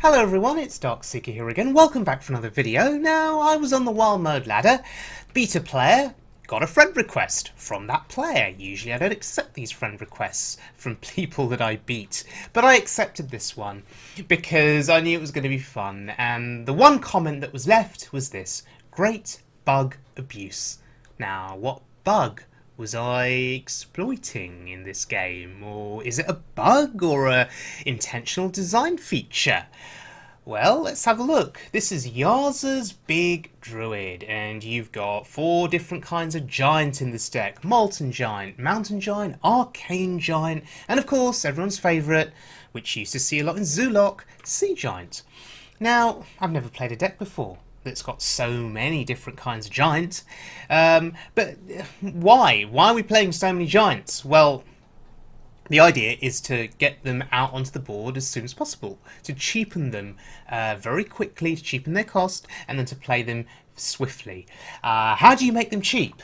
Hello everyone, it's Darkseeker here again. Welcome back for another video. Now, I was on the wild mode ladder, beta player, got a friend request from that player. Usually I don't accept these friend requests from people that I beat, but I accepted this one because I knew it was going to be fun, and the one comment that was left was this: great bug abuse. Now, what bug was I exploiting in this game? Or is it a bug or a intentional design feature? Well, let's have a look. This is Yazza's Big Druid, and you've got 4 different kinds of giant in this deck. Molten Giant, Mountain Giant, Arcane Giant, and of course everyone's favourite, which you used to see a lot in Zulok, Sea Giant. Now, I've never played a deck before that's got so many different kinds of giants. But why? Why are we playing so many giants? Well, the idea is to get them out onto the board as soon as possible, to cheapen them very quickly, to cheapen their cost, and then to play them swiftly. How do you make them cheap?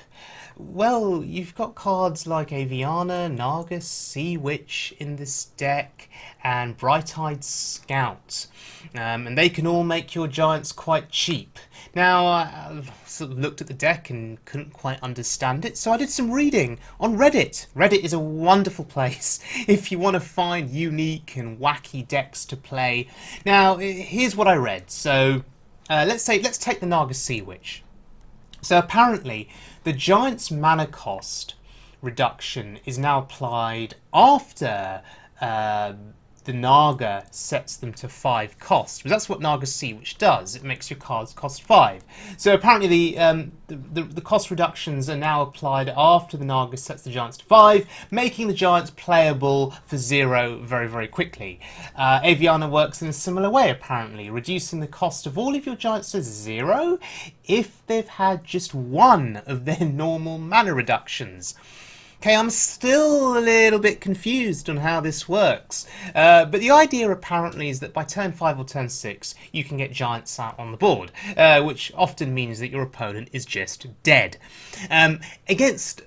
Well, you've got cards like Aviana, Naga, Sea Witch in this deck, and Bright-Eyed Scout. And they can all make your giants quite cheap. Now, I sort of looked at the deck and couldn't quite understand it, so I did some reading on Reddit. Reddit is a wonderful place if you want to find unique and wacky decks to play. Now, here's what I read. So, let's take the Naga Sea Witch. So apparently, the giant's mana cost reduction is now applied after the Naga sets them to 5 cost. But that's what Naga Sea Witch does. It makes your cards cost 5. So apparently the cost reductions are now applied after the Naga sets the giants to 5, making the giants playable for 0 very, very quickly. Aviana works in a similar way, apparently, reducing the cost of all of your giants to 0 if they've had just one of their normal mana reductions. Okay, I'm still a little bit confused on how this works, but the idea apparently is that by turn 5 or turn 6 you can get giants out on the board, which often means that your opponent is just dead. Against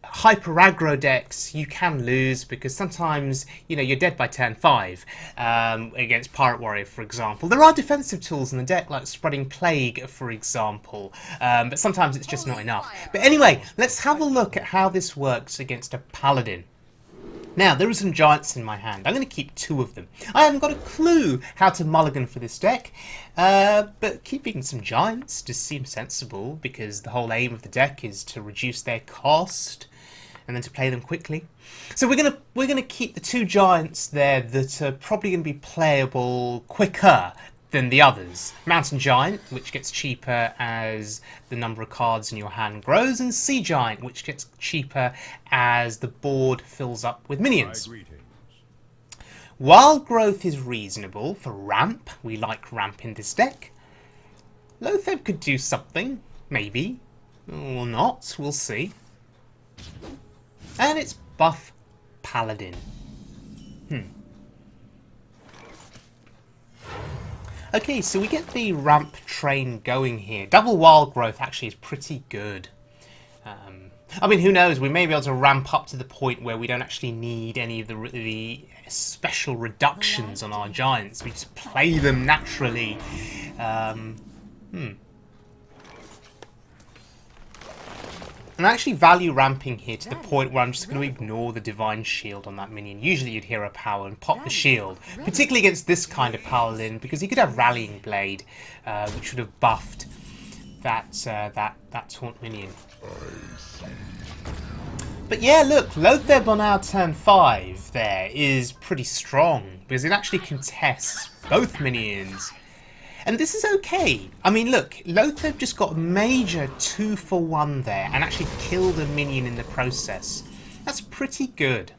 hyper aggro decks you can lose because sometimes you're dead by turn 5 against Pirate Warrior, for example. There are defensive tools in the deck like Spreading Plague, for example, but sometimes it's just not enough. But anyway, let's have a look at how this works against a Paladin. Now, there are some giants in my hand. I'm going to keep 2 of them. I haven't got a clue how to mulligan for this deck, but keeping some giants just seems sensible because the whole aim of the deck is to reduce their cost and then to play them quickly. So we're gonna keep the 2 giants there that are probably going to be playable quicker than the others. Mountain Giant, which gets cheaper as the number of cards in your hand grows, and Sea Giant, which gets cheaper as the board fills up with minions. Wild growth is reasonable for ramp. We like ramp in this deck. Lotheb could do something, maybe, or not, we'll see. And it's buff Paladin. Okay, so we get the ramp train going here. Double wild growth actually is pretty good. I mean, who knows? We may be able to ramp up to the point where we don't actually need any of the special reductions on our giants. We just play them naturally. And I actually value ramping here to the point where I'm just going to ignore the Divine Shield on that minion. Usually you'd hero power and pop the shield, particularly against this kind of Paladin, because he could have Rallying Blade, which would have buffed that taunt minion. But yeah, look, Lotheb on our turn 5 there is pretty strong, because it actually contests both minions. And this is okay. I mean, look, Lotheb just got a major 2-for-1 there and actually killed a minion in the process. That's pretty good.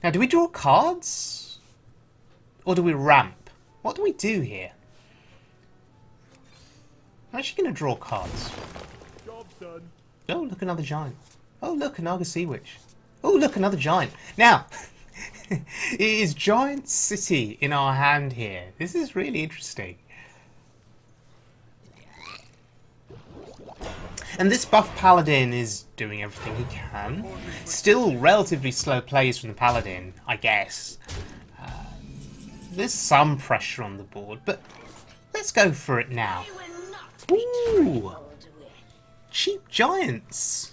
Now, do we draw cards? Or do we ramp? What do we do here? I'm actually going to draw cards. Job's done. Oh, look, another giant. Oh, look, a Naga Sea Witch. Oh, look, another giant. Now, it is Giant City in our hand here. This is really interesting. And this buff Paladin is doing everything he can. Still relatively slow plays from the Paladin, I guess. there's some pressure on the board, but let's go for it now. Ooh, cheap giants.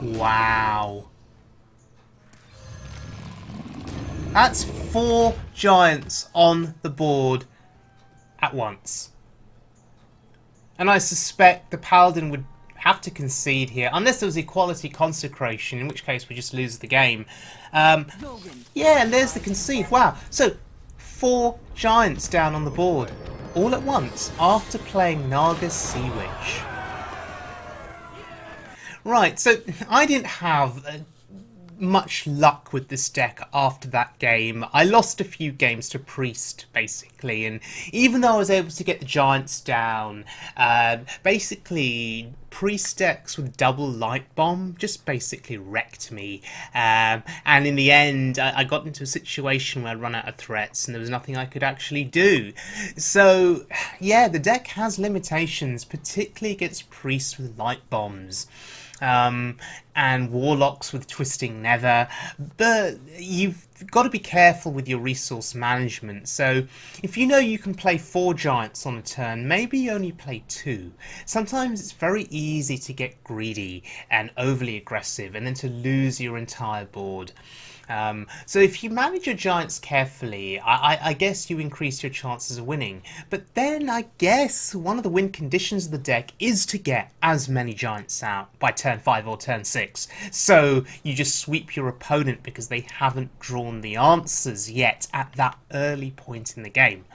Wow. That's 4 giants on the board at once. And I suspect the Paladin would have to concede here, unless there was equality consecration, in which case we just lose the game. Yeah, and there's the concede. Wow. So, 4 giants down on the board, all at once, after playing Naga's Sea Witch. Right, so I didn't have much luck with this deck after that game. I lost a few games to Priest, basically, and even though I was able to get the Giants down, basically Priest decks with double Light Bomb just basically wrecked me, and in the end I got into a situation where I ran out of threats and there was nothing I could actually do. So yeah, the deck has limitations, particularly against Priests with Light Bombs. And Warlocks with Twisting Nether, but you've got to be careful with your resource management. So if you know you can play 4 giants on a turn, maybe you only play 2. Sometimes it's very easy to get greedy and overly aggressive and then to lose your entire board. So if you manage your giants carefully, I guess you increase your chances of winning. But then I guess one of the win conditions of the deck is to get as many giants out by turn 5 or turn 6. So you just sweep your opponent because they haven't drawn the answers yet at that early point in the game.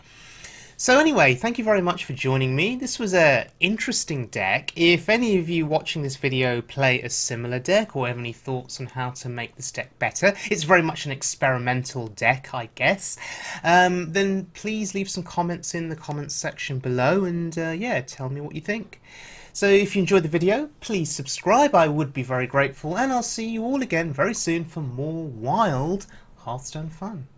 So anyway, thank you very much for joining me. This was an interesting deck. If any of you watching this video play a similar deck or have any thoughts on how to make this deck better, it's very much an experimental deck, I guess, then please leave some comments in the comments section below and yeah, tell me what you think. So if you enjoyed the video, please subscribe, I would be very grateful, and I'll see you all again very soon for more wild Hearthstone fun.